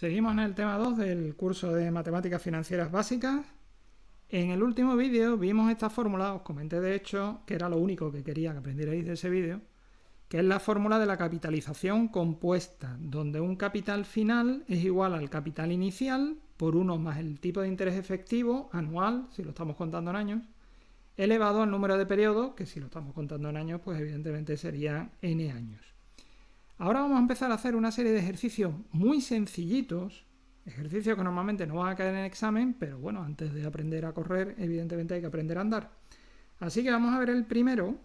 Seguimos en el tema 2 del curso de Matemáticas Financieras Básicas. En el último vídeo vimos esta fórmula, os comenté de hecho que era lo único que quería que aprendierais de ese vídeo, que es la fórmula de la capitalización compuesta, donde un capital final es igual al capital inicial por 1 más el tipo de interés efectivo anual, si lo estamos contando en años, elevado al número de periodos, que si lo estamos contando en años, pues evidentemente serían n años. Ahora vamos a empezar a hacer una serie de ejercicios muy sencillitos, ejercicios que normalmente no van a caer en examen, pero bueno, antes de aprender a correr, evidentemente hay que aprender a andar. Así que vamos a ver el primero,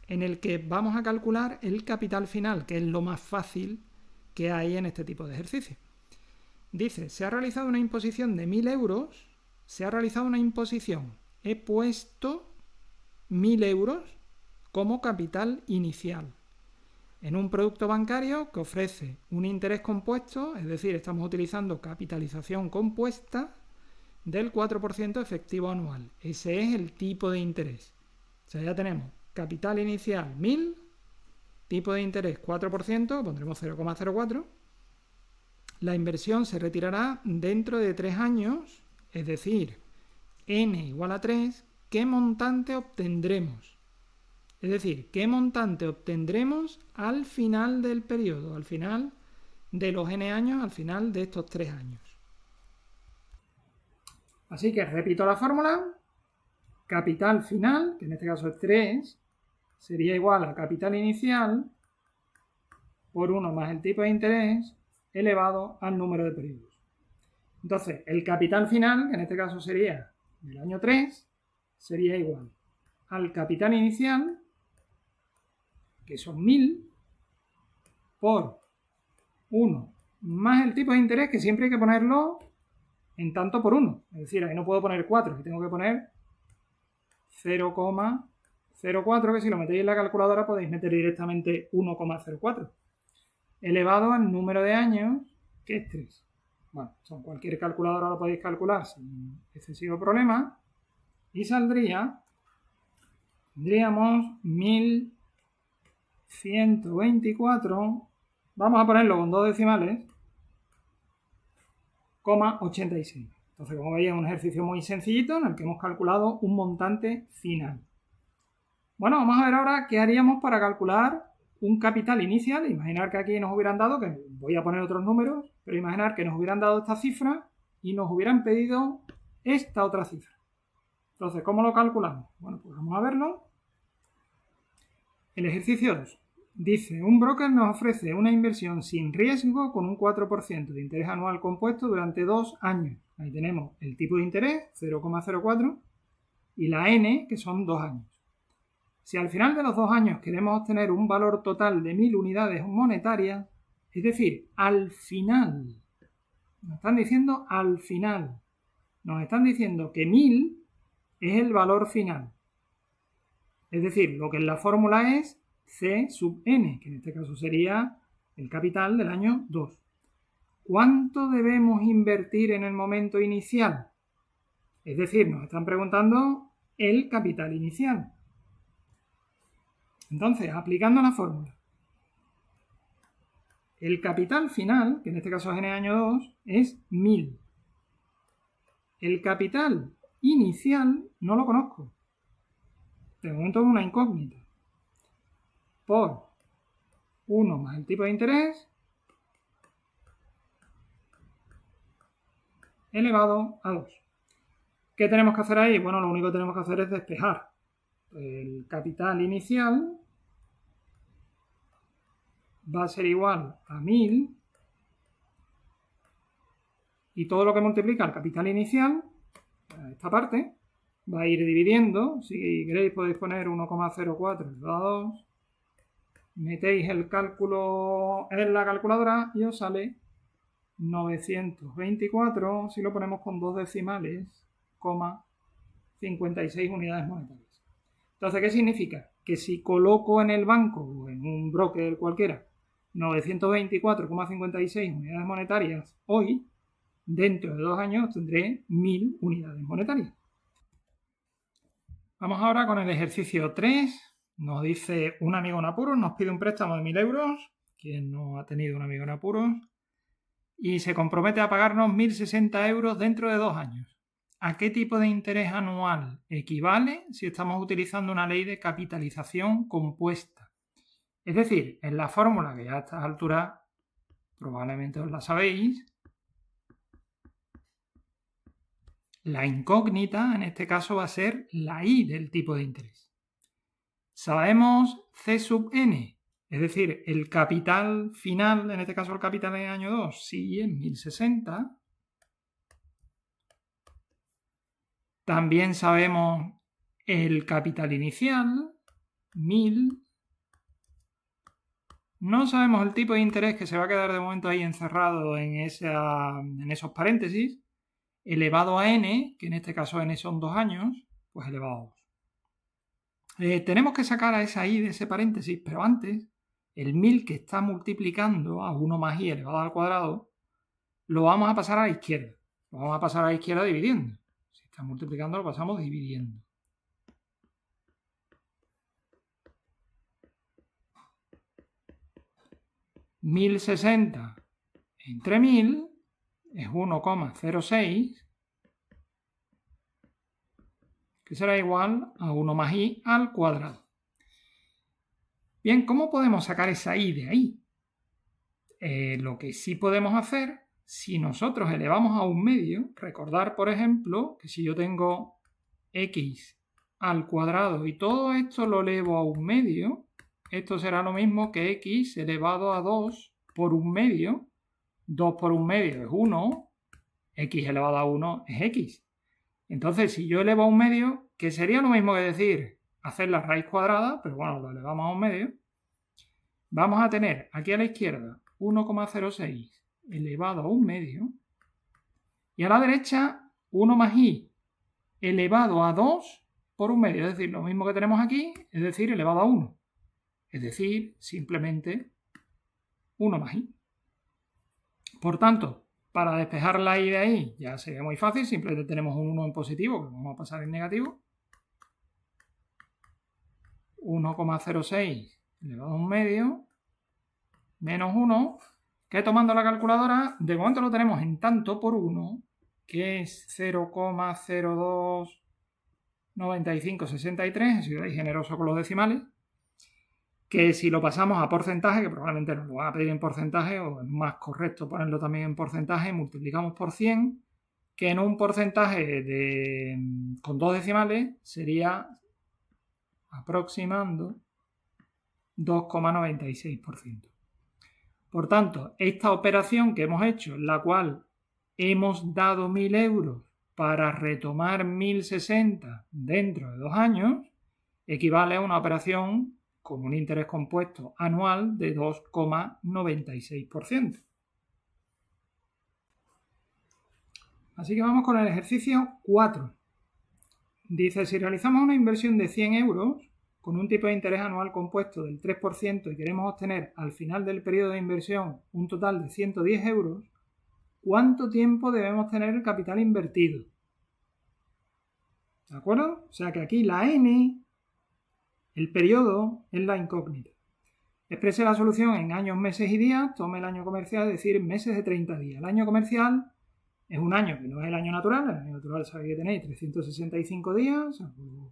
en el que vamos a calcular el capital final, que es lo más fácil que hay en este tipo de ejercicios. Dice, se ha realizado una imposición de 1.000 euros, se ha realizado una imposición, he puesto 1.000 euros como capital inicial en un producto bancario que ofrece un interés compuesto, es decir, estamos utilizando capitalización compuesta del 4% efectivo anual. Ese es el tipo de interés. O sea, ya tenemos capital inicial 1.000, tipo de interés 4%, pondremos 0,04. La inversión se retirará dentro de 3 años, es decir, n igual a 3, ¿qué montante obtendremos? Es decir, ¿qué montante obtendremos al final del periodo, al final de los n años, al final de estos 3 años? Así que repito la fórmula. Capital final, que en este caso es 3, sería igual a capital inicial por 1 más el tipo de interés elevado al número de periodos. Entonces, el capital final, que en este caso sería del año 3, sería igual al capital inicial, que son 1.000, por 1 más el tipo de interés, que siempre hay que ponerlo en tanto por 1. Es decir, ahí no puedo poner 4, aquí tengo que poner 0,04, que si lo metéis en la calculadora podéis meter directamente 1,04, elevado al número de años, que es 3. Bueno, con cualquier calculadora lo podéis calcular sin excesivo problema, y tendríamos 1.124, vamos a ponerlo con 2 decimales, 86. Entonces, como veis, es un ejercicio muy sencillito en el que hemos calculado un montante final. Bueno, vamos a ver ahora qué haríamos para calcular un capital inicial. Imaginar que aquí nos hubieran dado, que voy a poner otros números, pero imaginar que nos hubieran dado esta cifra y nos hubieran pedido esta otra cifra. Entonces, ¿cómo lo calculamos? Bueno, pues vamos a verlo. El ejercicio 2 dice, un broker nos ofrece una inversión sin riesgo con un 4% de interés anual compuesto durante 2 años. Ahí tenemos el tipo de interés, 0,04, y la N, que son 2 años. Si al final de los 2 años queremos obtener un valor total de 1.000 unidades monetarias, es decir, al final, nos están diciendo al final, nos están diciendo que 1.000 es el valor final. Es decir, lo que en la fórmula es C sub n, que en este caso sería el capital del año 2. ¿Cuánto debemos invertir en el momento inicial? Es decir, nos están preguntando el capital inicial. Entonces, aplicando la fórmula, el capital final, que en este caso es n año 2, es 1.000. El capital inicial no lo conozco. De momento es una incógnita. Por 1 más el tipo de interés elevado a 2. ¿Qué tenemos que hacer ahí? Bueno, lo único que tenemos que hacer es despejar. El capital inicial va a ser igual a 1.000 y todo lo que multiplica el capital inicial, esta parte, va a ir dividiendo. Si queréis podéis poner 1,04 elevado a 2. Metéis el cálculo en la calculadora y os sale 924, si lo ponemos con 2 decimales, 56 unidades monetarias. Entonces, ¿qué significa? Que si coloco en el banco o en un broker cualquiera 924,56 unidades monetarias hoy, dentro de 2 años tendré 1.000 unidades monetarias. Vamos ahora con el ejercicio 3. Nos dice un amigo en apuros, nos pide un préstamo de 1.000 euros. ¿Quién no ha tenido un amigo en apuros? y se compromete a pagarnos 1.060 euros dentro de 2 años. ¿A qué tipo de interés anual equivale si estamos utilizando una ley de capitalización compuesta? Es decir, en la fórmula que ya a estas alturas probablemente os la sabéis, la incógnita en este caso va a ser la I del tipo de interés. Sabemos C sub n, es decir, el capital final, en este caso el capital en año 2, sí es 1.060. También sabemos el capital inicial, 1.000. No sabemos el tipo de interés que se va a quedar de momento ahí encerrado en esos paréntesis, elevado a n, que en este caso n son 2 años, pues elevado a 2. Tenemos que sacar a esa i de ese paréntesis, pero antes, el 1.000 que está multiplicando a 1 más i elevado al cuadrado, lo vamos a pasar a la izquierda. Lo vamos a pasar a la izquierda dividiendo. Si está multiplicando, lo pasamos dividiendo. $1.060 entre 1.000 es 1,06, que será igual a 1 más i al cuadrado. Bien, ¿cómo podemos sacar esa i de ahí? Lo que sí podemos hacer, si nosotros elevamos a un medio, recordar, por ejemplo, que si yo tengo x al cuadrado y todo esto lo elevo a un medio, esto será lo mismo que x elevado a 2 por un medio. 2 por un medio es 1, x elevado a 1 es x. Entonces, si yo elevo a un medio, que sería lo mismo que decir hacer la raíz cuadrada, pero bueno, lo elevamos a un medio, vamos a tener aquí a la izquierda 1,06 elevado a un medio y a la derecha 1 más i elevado a 2 por un medio, es decir, lo mismo que tenemos aquí, es decir, elevado a 1. Es decir, simplemente 1 más i. Por tanto, para despejar la i de ahí ya sería muy fácil, simplemente tenemos un 1 en positivo que vamos a pasar en negativo. 1,06 elevado a un medio menos 1, que tomando la calculadora, de momento lo tenemos en tanto por 1, que es 0,029563, he sido ahí generoso con los decimales, que si lo pasamos a porcentaje, que probablemente nos lo van a pedir en porcentaje, o es más correcto ponerlo también en porcentaje, multiplicamos por 100, que en un porcentaje con 2 decimales sería aproximando 2,96%. Por tanto, esta operación que hemos hecho, en la cual hemos dado 1.000 euros para retomar 1.060 dentro de 2 años, equivale a una operación con un interés compuesto anual de 2,96%. Así que vamos con el ejercicio 4. Dice, si realizamos una inversión de 100 euros con un tipo de interés anual compuesto del 3% y queremos obtener al final del periodo de inversión un total de 110 euros, ¿cuánto tiempo debemos tener el capital invertido? ¿De acuerdo? O sea que aquí la n, el periodo, es la incógnita. Exprese la solución en años, meses y días. Tome el año comercial, es decir, meses de 30 días. El año comercial es un año que no es el año natural. El año natural sabéis que tenéis 365 días,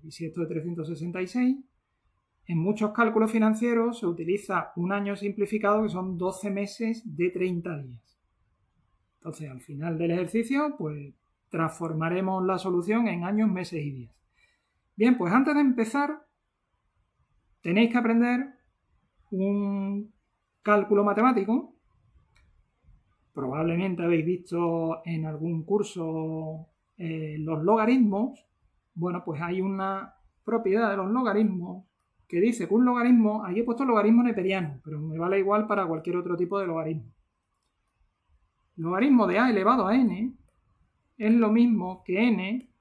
y si esto de 366. En muchos cálculos financieros se utiliza un año simplificado que son 12 meses de 30 días. Entonces, al final del ejercicio, pues transformaremos la solución en años, meses y días. Bien, pues antes de empezar, tenéis que aprender un cálculo matemático. Probablemente habéis visto en algún curso los logaritmos. Bueno, pues hay una propiedad de los logaritmos que dice que un logaritmo, aquí he puesto logaritmo neperiano, pero me vale igual para cualquier otro tipo de logaritmo. El logaritmo de a elevado a n es lo mismo que n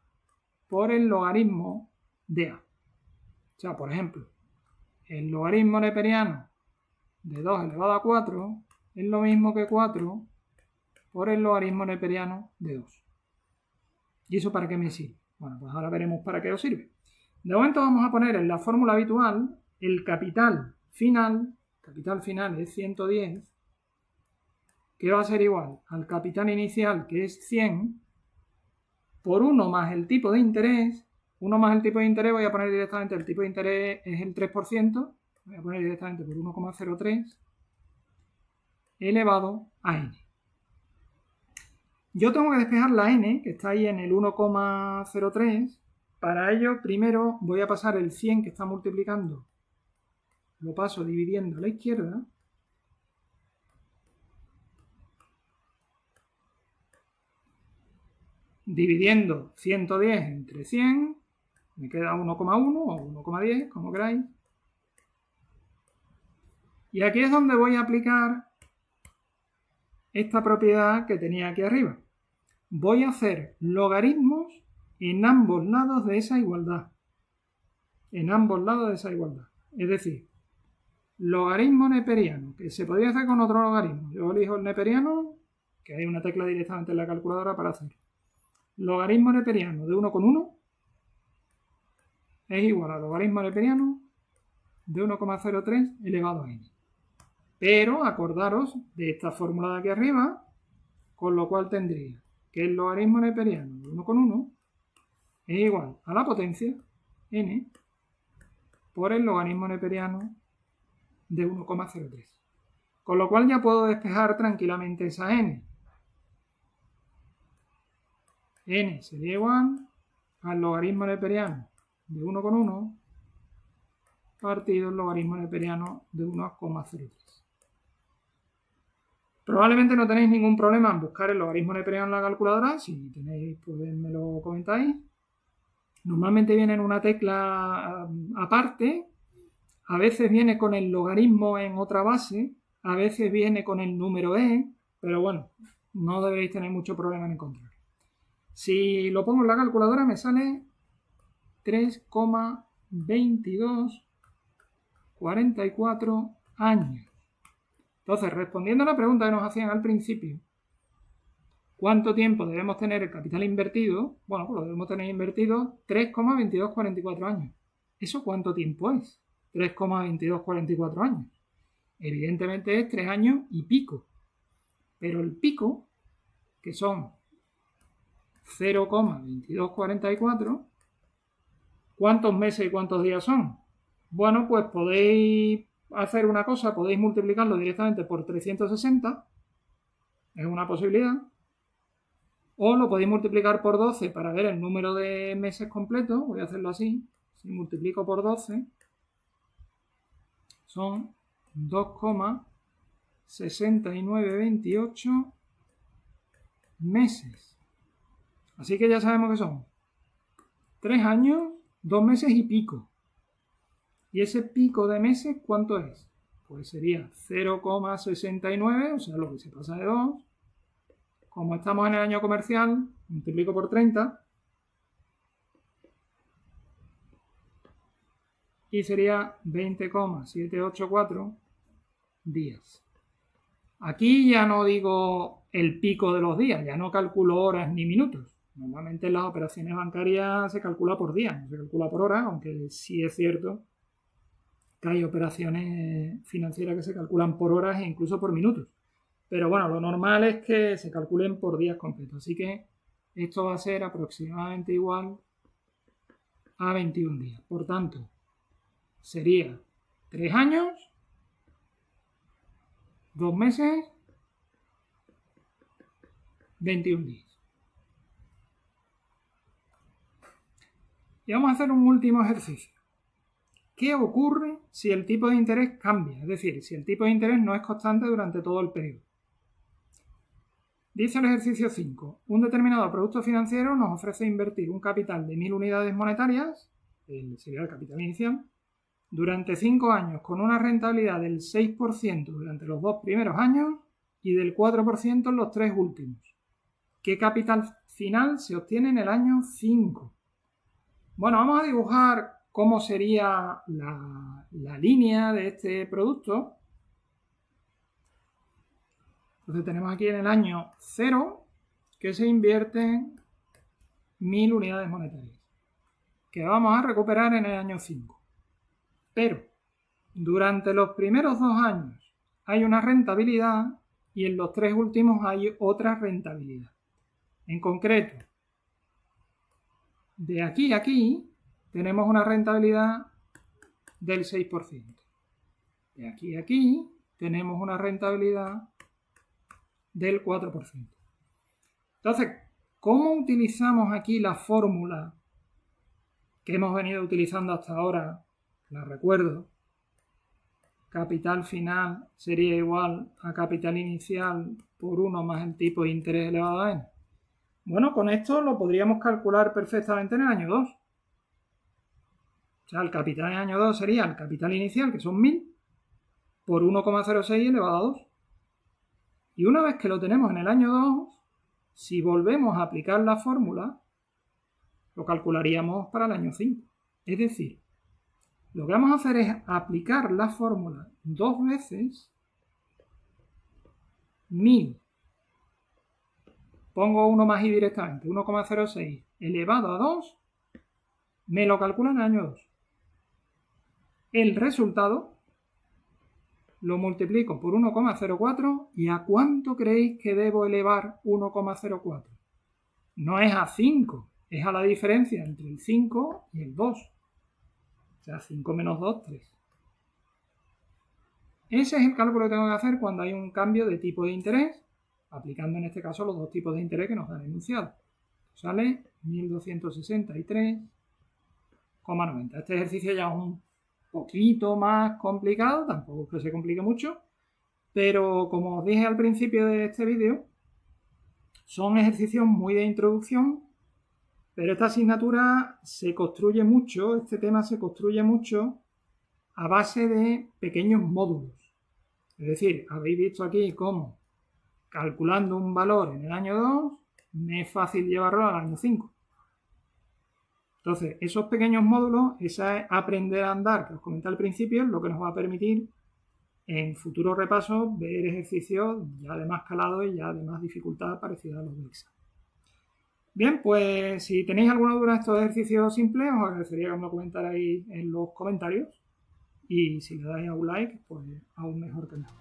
por el logaritmo de a. O sea, por ejemplo, el logaritmo neperiano de 2 elevado a 4 es lo mismo que 4 por el logaritmo neperiano de 2. ¿Y eso para qué me sirve? Bueno, pues ahora veremos para qué os sirve. De momento vamos a poner en la fórmula habitual el capital final es 110 que va a ser igual al capital inicial, que es 100, por 1 más el tipo de interés. 1 más el tipo de interés, voy a poner directamente, el tipo de interés es el 3%, voy a poner directamente por 1,03 elevado a n. Yo tengo que despejar la n, que está ahí en el 1,03. Para ello, primero voy a pasar el 100 que está multiplicando, lo paso dividiendo a la izquierda. Dividiendo 110 entre 100, me queda 1,1 o 1,10, como queráis. Y aquí es donde voy a aplicar esta propiedad que tenía aquí arriba. Voy a hacer logaritmos en ambos lados de esa igualdad. En ambos lados de esa igualdad. Es decir, logaritmo neperiano, que se podría hacer con otro logaritmo. Yo elijo el neperiano, que hay una tecla directamente en la calculadora para hacer. Logaritmo neperiano de 1 con 1 es igual a logaritmo neperiano de 1,03 elevado a n. Pero acordaros de esta fórmula de aquí arriba, con lo cual tendría que el logaritmo neperiano de 1 con 1 es igual a la potencia n por el logaritmo neperiano de 1,03. Con lo cual ya puedo despejar tranquilamente esa n. N sería igual al logaritmo neperiano de 1 con 1 partido el logaritmo neperiano de 1,03. Probablemente no tenéis ningún problema en buscar el logaritmo neperiano en la calculadora. Si tenéis, pues me lo comentáis. Normalmente viene en una tecla aparte. A veces viene con el logaritmo en otra base. A veces viene con el número e. Pero bueno, no deberéis tener mucho problema en encontrarlo. Si lo pongo en la calculadora me sale 3,2244 años. Entonces, respondiendo a la pregunta que nos hacían al principio, ¿cuánto tiempo debemos tener el capital invertido? Bueno, pues lo debemos tener invertido 3,2244 años. ¿Eso cuánto tiempo es? 3,2244 años. Evidentemente es 3 años y pico. Pero el pico, que son 0,2244, ¿cuántos meses y cuántos días son? Bueno, pues podéis hacer una cosa, podéis multiplicarlo directamente por 360, es una posibilidad, o lo podéis multiplicar por 12 para ver el número de meses completos. Voy a hacerlo así, si multiplico por 12, son 2,6928 meses. Así que ya sabemos que son 3 años, 2 meses y pico. ¿Y ese pico de meses cuánto es? Pues sería 0,69, o sea, lo que se pasa de 2. Como estamos en el año comercial, multiplico por 30. Y sería 20,784 días. Aquí ya no digo el pico de los días, ya no calculo horas ni minutos. Normalmente en las operaciones bancarias se calcula por día, no se calcula por hora, aunque sí es cierto que hay operaciones financieras que se calculan por horas e incluso por minutos. Pero bueno, lo normal es que se calculen por días completos. Así que esto va a ser aproximadamente igual a 21 días. Por tanto, sería 3 años, 2 meses, 21 días. Y vamos a hacer un último ejercicio. ¿Qué ocurre si el tipo de interés cambia? Es decir, si el tipo de interés no es constante durante todo el periodo. Dice el ejercicio 5. Un determinado producto financiero nos ofrece invertir un capital de 1000 unidades monetarias, sería el capital inicial, durante 5 años con una rentabilidad del 6% durante los 2 primeros años y del 4% en los 3 últimos. ¿Qué capital final se obtiene en el año 5? Bueno, vamos a dibujar cómo sería la línea de este producto. Entonces tenemos aquí en el año 0 que se invierten 1000 unidades monetarias, que vamos a recuperar en el año 5. Pero durante los primeros 2 años hay una rentabilidad y en los 3 últimos hay otra rentabilidad. En concreto, de aquí a aquí tenemos una rentabilidad del 6%. De aquí a aquí tenemos una rentabilidad del 4%. Entonces, ¿cómo utilizamos aquí la fórmula que hemos venido utilizando hasta ahora? La recuerdo. Capital final sería igual a capital inicial por 1 más el tipo de interés elevado a n. Bueno, con esto lo podríamos calcular perfectamente en el año 2. O sea, el capital en el año 2 sería el capital inicial, que son 1000, por 1,06 elevado a 2. Y una vez que lo tenemos en el año 2, si volvemos a aplicar la fórmula, lo calcularíamos para el año 5. Es decir, lo que vamos a hacer es aplicar la fórmula 2 veces 1000. Pongo 1 más i directamente, 1,06 elevado a 2, me lo calcula en el año 2. El resultado lo multiplico por 1,04 y ¿a cuánto creéis que debo elevar 1,04? No es a 5, es a la diferencia entre el 5 y el 2. O sea, 5 menos 2, 3. Ese es el cálculo que tengo que hacer cuando hay un cambio de tipo de interés, aplicando en este caso los dos tipos de interés que nos dan enunciado. Sale 1263,90. Este ejercicio ya es un poquito más complicado, tampoco es que se complique mucho, pero como os dije al principio de este vídeo, son ejercicios muy de introducción, pero esta asignatura se construye mucho, este tema se construye mucho a base de pequeños módulos. Es decir, habéis visto aquí cómo calculando un valor en el año 2 me es fácil llevarlo al año 5. Entonces, esos pequeños módulos, ese aprender a andar que os comenté al principio, es lo que nos va a permitir en futuros repasos ver ejercicios ya de más calado y ya de más dificultad parecida a los de examen. Bien, pues si tenéis alguna duda de estos ejercicios simples, os agradecería que me lo comentarais en los comentarios. Y si le dais a un like, pues aún mejor que mejor.